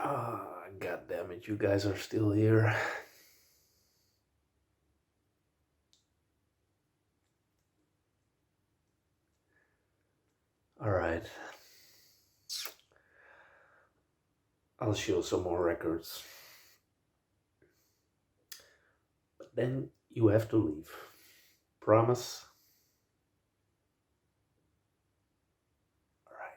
God damn it, you guys are still here. Alright. I'll show some more records. But then you have to leave. Promise? Alright.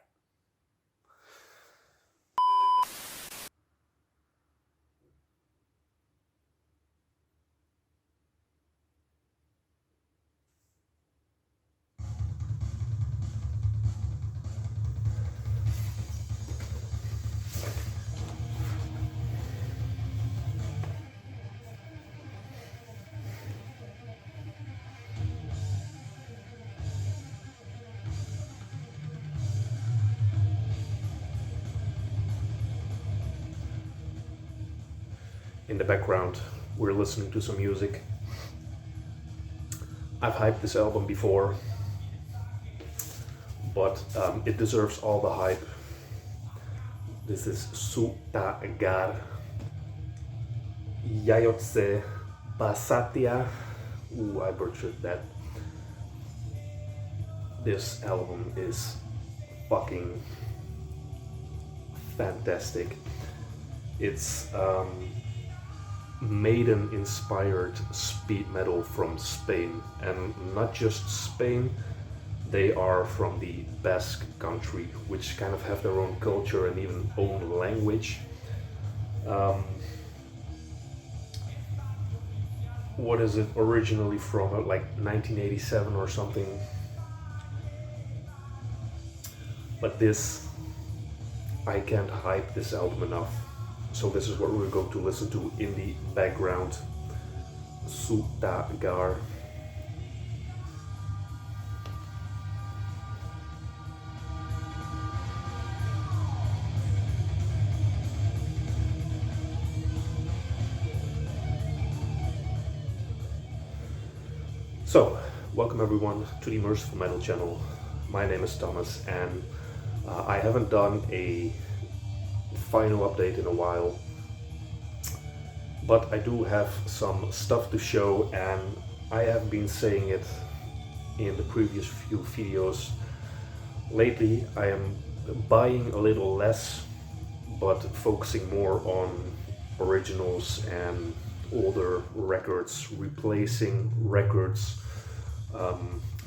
In the background, we're listening to some music. I've hyped this album before, but it deserves all the hype. This is Sutagar Yayotse Basatia. Ooh, I butchered that. This album is fucking fantastic. It's Maiden-inspired speed metal from Spain, and not just Spain. They are from the Basque country, which kind of have their own culture and even own language. What is it originally from? Like 1987 or something. But this, I can't hype this album enough. So this is what we're going to listen to in the background. Sutagar. So, welcome everyone to the Merciful Metal channel. My name is Thomas, and I haven't done a final update in a while, but I do have some stuff to show, and I have been saying it in the previous few videos. Lately I am buying a little less, but focusing more on originals and older records, replacing records,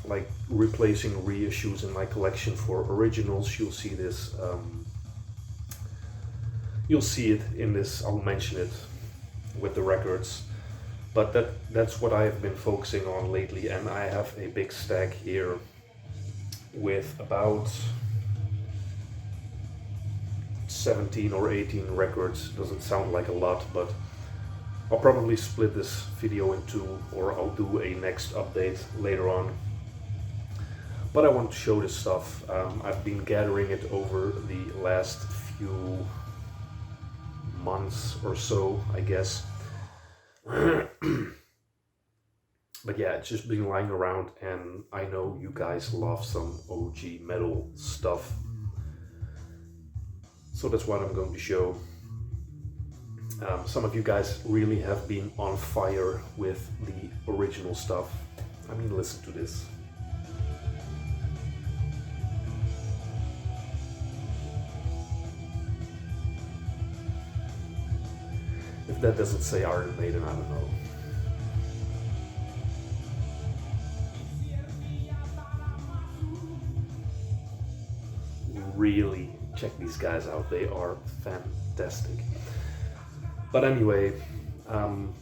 like replacing reissues in my collection for originals. You'll see this. You'll see it in this. I'll mention it with the records, but that's what I have been focusing on lately. And I have a big stack here with about 17 or 18 records. Doesn't sound like a lot, but I'll probably split this video in two, or I'll do a next update later on. But I want to show this stuff. I've been gathering it over the last few months or so, I guess. But yeah, it's just been lying around, and I know you guys love some OG metal stuff. So that's what I'm going to show. Some of you guys really have been on fire with the original stuff. I mean, listen to this. If that doesn't say Iron Maiden, I don't know. Really check these guys out. They are fantastic. But anyway,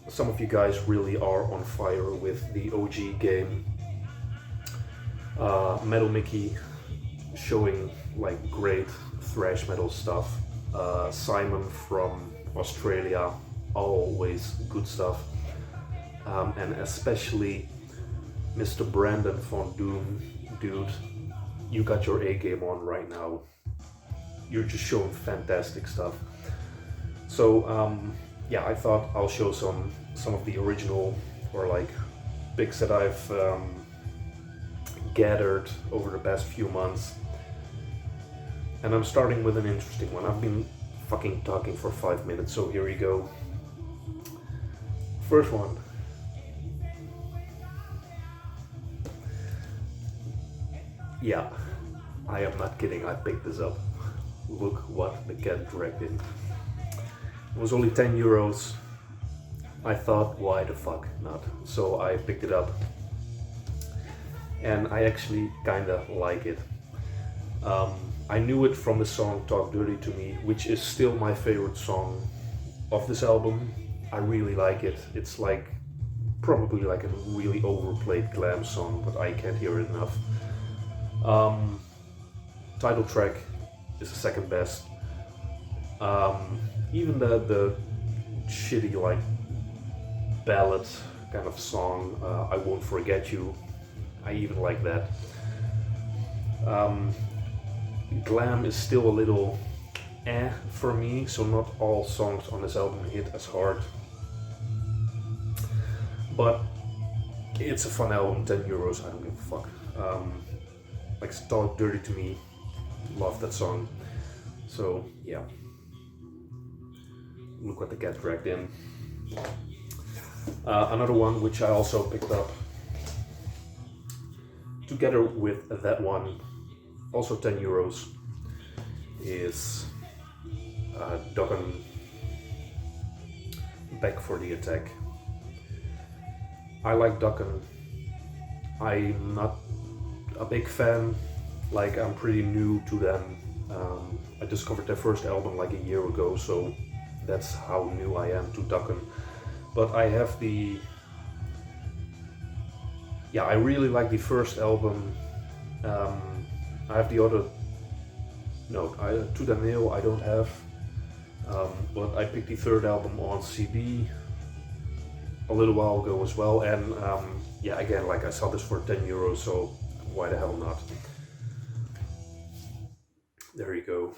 some of you guys really are on fire with the OG game. Metal Mickey showing like great thrash metal stuff. Simon from Australia, always good stuff. And especially Mr. Brandon von Doom, dude, you got your A game on right now. You're just showing fantastic stuff. So yeah, I thought I'll show some of the original, or like picks that I've gathered over the past few months. And I'm starting with an interesting one. I've been fucking talking for 5 minutes, so here we go. First one. Yeah, I am not kidding, I picked this up. Look what the cat dragged in. It was only 10 euros. I thought, why the fuck not? So I picked it up. And I actually kinda like it. I knew it from the song Talk Dirty to Me, which is still my favorite song of this album. I really like it. It's like, probably like a really overplayed glam song, but I can't hear it enough. Title track is the second best. Even the shitty like ballad kind of song, I Won't Forget You, I even like that. Glam is still a little for me, so not all songs on this album hit as hard. But it's a fun album, 10 euros, I don't give a fuck. Like Talk Dirty to Me, love that song. So yeah. Look what the cat dragged in. Another one which I also picked up together with that one, also 10 euros, is Dokken, Back for the Attack. I like Dokken. I'm not a big fan, like I'm pretty new to them. I discovered their first album like a year ago, so that's how new I am to Dokken. But I have I really like the first album. I have the other, To the Nail I don't have, but I picked the third album on CD a little while ago as well, and again, like I saw this for 10 euros, so why the hell not? There you go.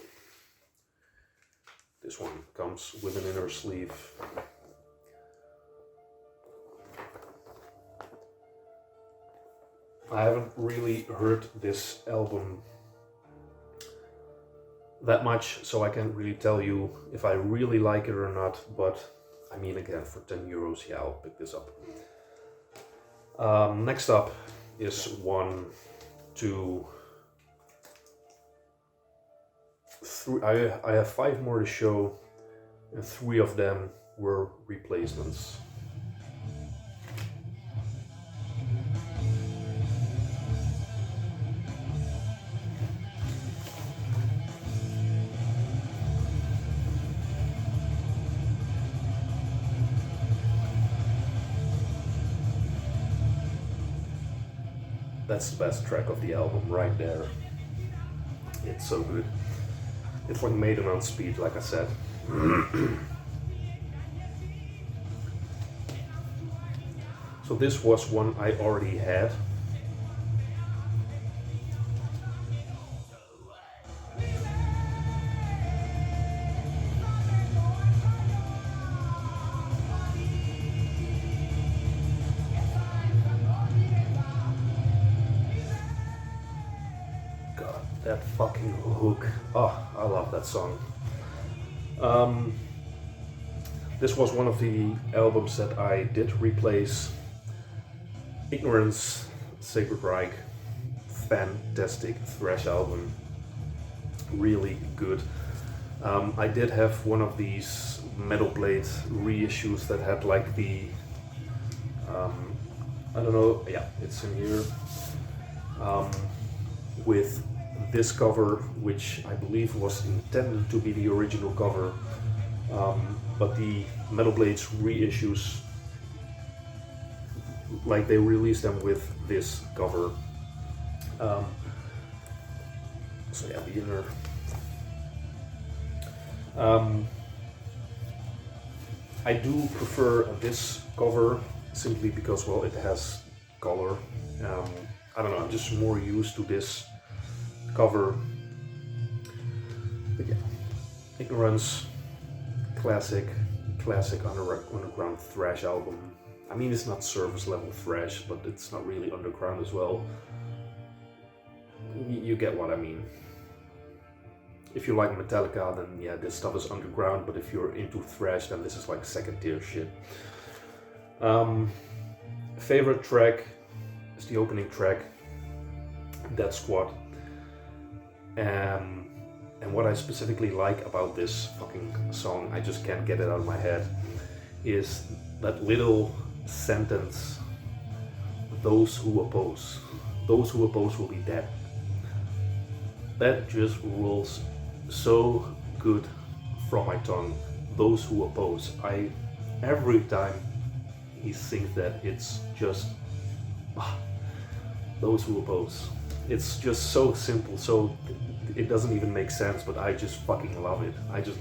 This one comes with an inner sleeve. I haven't really heard this album that much, so I can't really tell you if I really like it or not, but I mean, again, for 10 euros, yeah, I'll pick this up. Next up is 1, 2, 3. I have 5 more to show, and 3 of them were replacements. That's the best track of the album right there. It's so good. It's like Maiden on speed, like I said. So this was one I already had. That fucking hook. Oh, I love that song. This was one of the albums that I did replace. Ignorance, Sacred Reich. Fantastic thrash album. Really good. I did have one of these Metal Blade reissues that had like the I don't know, yeah, it's in here. With this cover, which I believe was intended to be the original cover, but the Metal Blades reissues, like they released them with this cover. So yeah, the inner. I do prefer this cover simply because, well, it has color. I don't know, I'm just more used to this cover. But yeah, Ignorance, classic underground thrash album. I mean, it's not surface level thrash, but it's not really underground as well. You get what I mean. If you like Metallica, then yeah, this stuff is underground, but if you're into thrash, then this is like second tier shit. Favorite track is the opening track, Death Squad. And what I specifically like about this fucking song, I just can't get it out of my head, is that little sentence, those who oppose will be dead. That just rolls so good from my tongue. Those who oppose. Every time he sings that, it's just those who oppose. It's just so simple, so it doesn't even make sense, but I just fucking love it.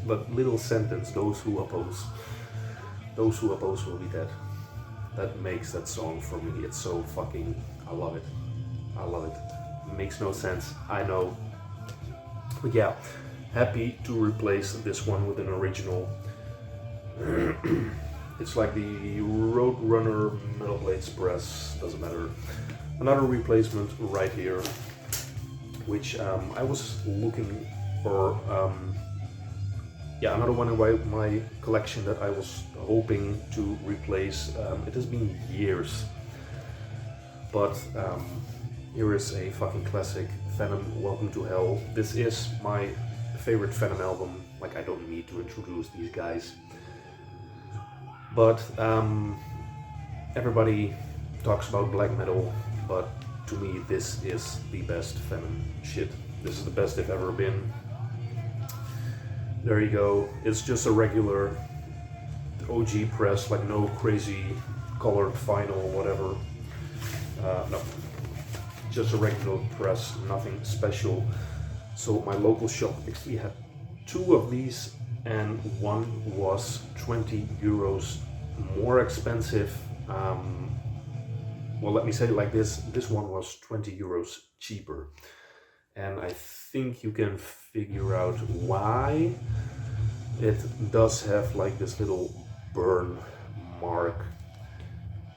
That little sentence, those who oppose will be dead. That makes that song for me. It's so fucking, I love it. It makes no sense, I know. But yeah, happy to replace this one with an original. It's like the Roadrunner Metal Blades Press, doesn't matter. Another replacement right here, which I was looking for, another one in my collection that I was hoping to replace. It has been years, but here is a fucking classic, Venom, Welcome to Hell. This is my favorite Venom album, like I don't need to introduce these guys. But everybody talks about black metal, but to me this is the best Venom shit. This is the best they've ever been. There you go. It's just a regular OG press, like no crazy colored vinyl or whatever. No, just a regular press, nothing special. So my local shop actually had 2 of these, and one was 20 euros more expensive. Well, let me say it like this one was 20 euros cheaper. And I think you can figure out why. It does have like this little burn mark.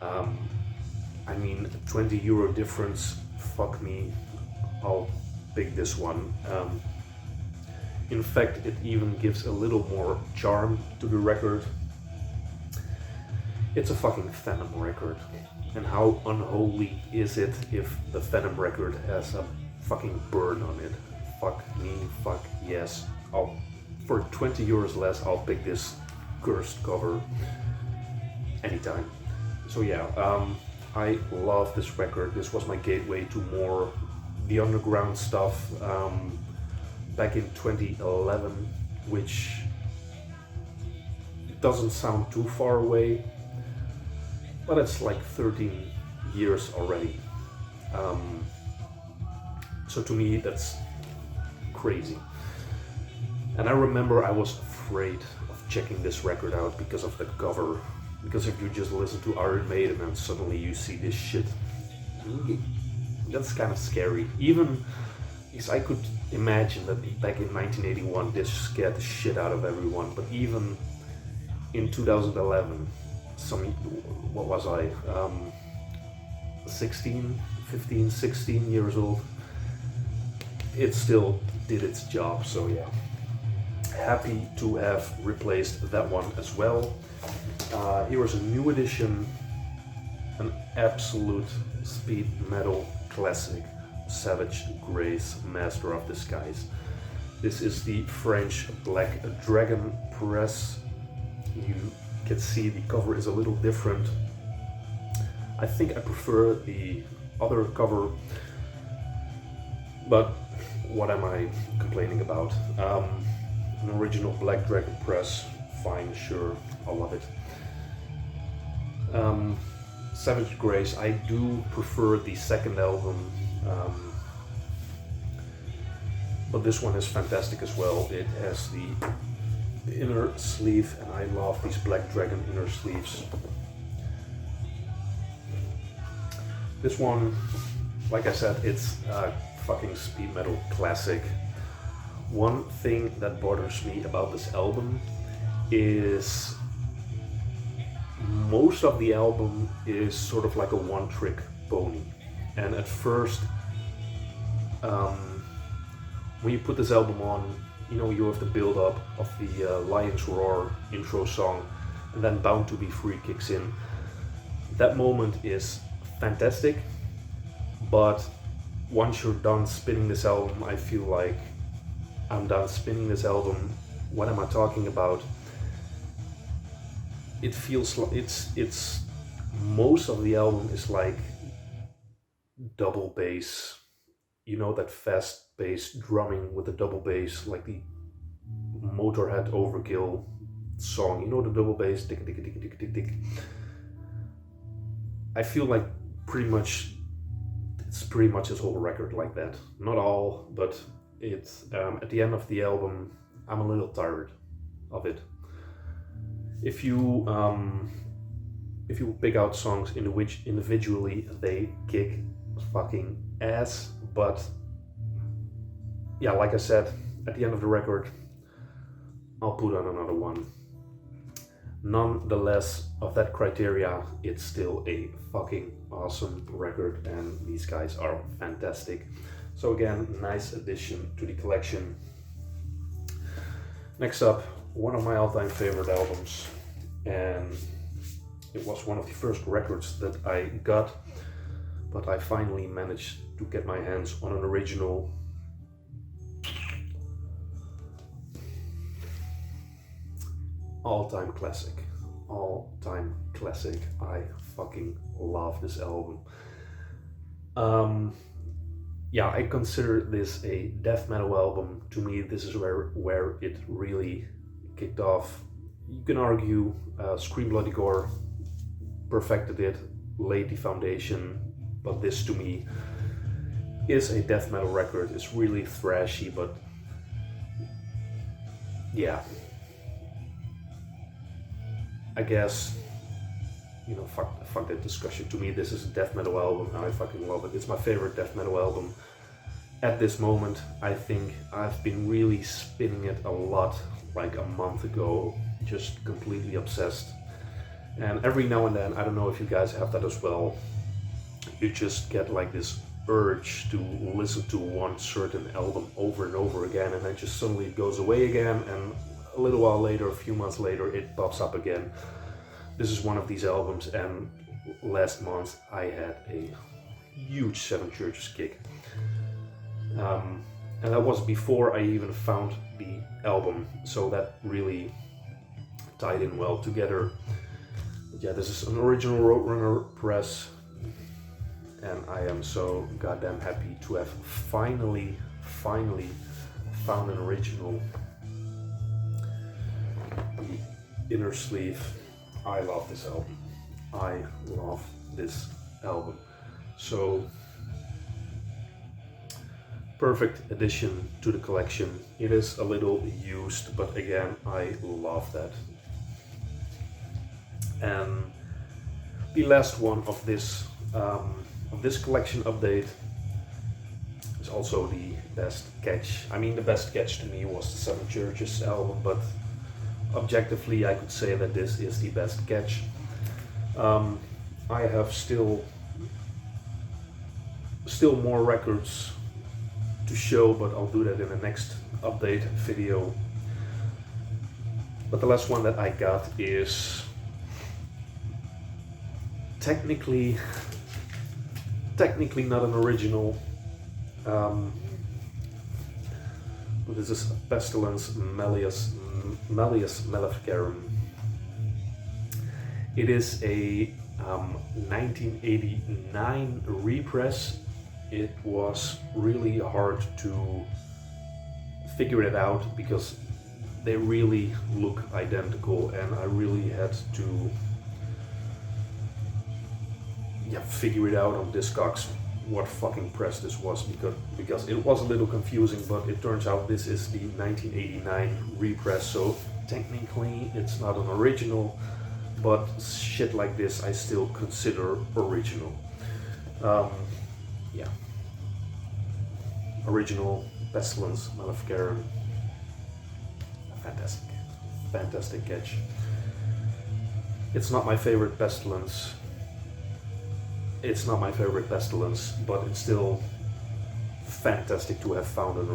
I mean, 20 euro difference, fuck me, I'll pick this one. In fact, it even gives a little more charm to the record. It's a fucking Venom record. And how unholy is it if the Venom record has a fucking burn on it? Fuck me, fuck yes. For 20 euros less, I'll pick this cursed cover anytime. So yeah, I love this record. This was my gateway to more the underground stuff back in 2011, which doesn't sound too far away, but it's like 13 years already. So to me, that's crazy. And I remember I was afraid of checking this record out because of the cover. Because if you just listen to Iron Maiden and suddenly you see this shit, that's kind of scary. Even because I could imagine that back in 1981 this scared the shit out of everyone. But even in 2011, what was I? 15, 16 years old. It still did its job, so yeah. Happy to have replaced that one as well. Here is a new edition, an absolute speed metal classic, Savage Grace, Master of Disguise. This is the French Black Dragon press. You can see the cover is a little different. I think I prefer the other cover, but what am I complaining about? An original Black Dragon press, fine, sure, I love it. Savage Grace, I do prefer the second album, but this one is fantastic as well. It has the inner sleeve, and I love these Black Dragon inner sleeves. This one, like I said, it's a fucking speed metal classic. One thing that bothers me about this album is most of the album is sort of like a one-trick pony. And at first, when you put this album on, you know, you have the build up of the Lion's Roar intro song, and then Bound to Be Free kicks in. That moment is fantastic, but once you're done spinning this album, I feel like I'm done spinning this album. What am I talking about? It feels like it's most of the album is like double bass, you know, that fast bass drumming with the double bass, like the Motorhead Overkill song, you know, the double bass, tick tick tick tick tick tick. I feel like it's pretty much this whole record like that. Not all, but it's at the end of the album, I'm a little tired of it. If you pick out songs in which individually they kick fucking ass, but yeah, like I said, at the end of the record, I'll put on another one. Nonetheless, of that criteria, it's still a fucking awesome record, and these guys are fantastic. So again, nice addition to the collection. Next up, one of my all-time favorite albums, and it was one of the first records that I got, but I finally managed to get my hands on an original. All-time classic. I fucking love this album. Yeah, I consider this a death metal album. To me, this is where it really kicked off. You can argue Scream Bloody Gore perfected it, laid the foundation, but this to me is a death metal record. It's really thrashy, but yeah, I guess, you know, fuck that discussion. To me, this is a death metal album, and I fucking love it. It's my favorite death metal album at this moment. I think I've been really spinning it a lot, like a month ago, just completely obsessed. And every now and then, I don't know if you guys have that as well, you just get like this urge to listen to one certain album over and over again, and then just suddenly it goes away again, and a little while later, a few months later, it pops up again. This is one of these albums, and last month I had a huge Seven Churches kick. And that was before I even found the album, so that really tied in well together. But yeah, this is an original Roadrunner press, and I am so goddamn happy to have finally found an original. The inner sleeve. I love this album. I love this album. So, perfect addition to the collection. It is a little used, but again, I love that. And the last one of this collection update is also the best catch. I mean, the best catch to me was the Seven Churches album, but objectively I could say that this is the best catch. I have still more records to show, but I'll do that in the next update video. But the last one that I got is technically not an original, but this is Pestilence Malleus Maleficarum. It is a 1989 repress. It was really hard to figure it out because they really look identical, and I really had to figure it out on Discogs what fucking press this was, because it was a little confusing, but it turns out this is the 1989 repress, so technically it's not an original, but shit like this I still consider original. Original Pestilence Maleficarum. Fantastic catch. It's not my favorite Pestilence. But it's still fantastic to have found an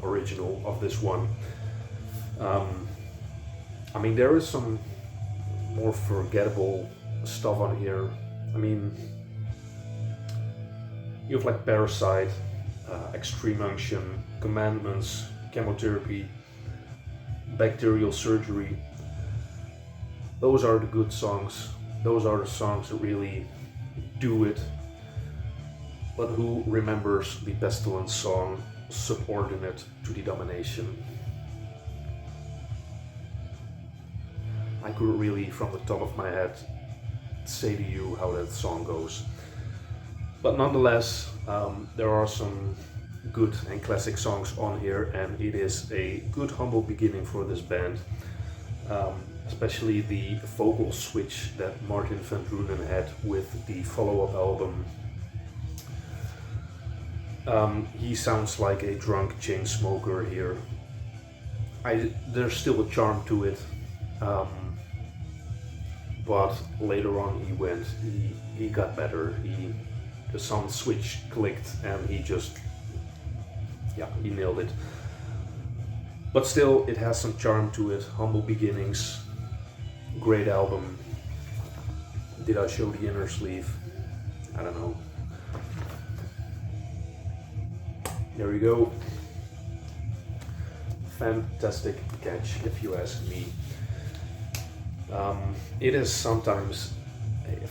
original of this one. I mean, there is some more forgettable stuff on here. I mean, you have like Parasite, Extreme Unction, Commandments, Chemotherapy, Bacterial Surgery. Those are the good songs. Those are the songs that really do it. But who remembers the Pestilence song, Subordinate to the Domination? I couldn't really, from the top of my head, say to you how that song goes. But nonetheless, there are some good and classic songs on here, and it is a good humble beginning for this band. Especially the vocal switch that Martin van Drunen had with the follow-up album. He sounds like a drunk chain smoker here. There's still a charm to it, but later on he got better. The sound switch clicked and he nailed it. But still, it has some charm to it. Humble beginnings, great album. Did I show the inner sleeve? I don't know. There we go. Fantastic catch, if you ask me. It is sometimes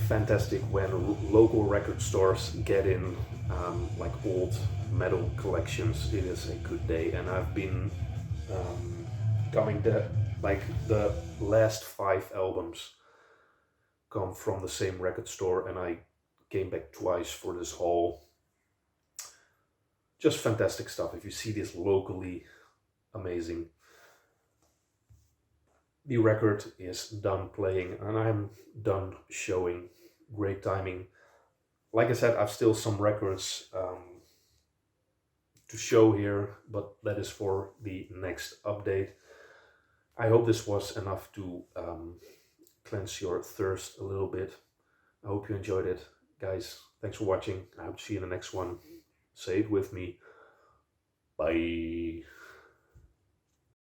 fantastic when local record stores get in like old metal collections. It is a good day, and I've been coming to like the last 5 albums come from the same record store, and I came back twice for this haul. Just fantastic stuff. If you see this locally, amazing. The record is done playing and I'm done showing. Great timing. Like I said, I've still some records to show here, but that is for the next update. I hope this was enough to cleanse your thirst a little bit. I hope you enjoyed it. Guys, thanks for watching. I hope to see you in the next one. Say it with me. Bye.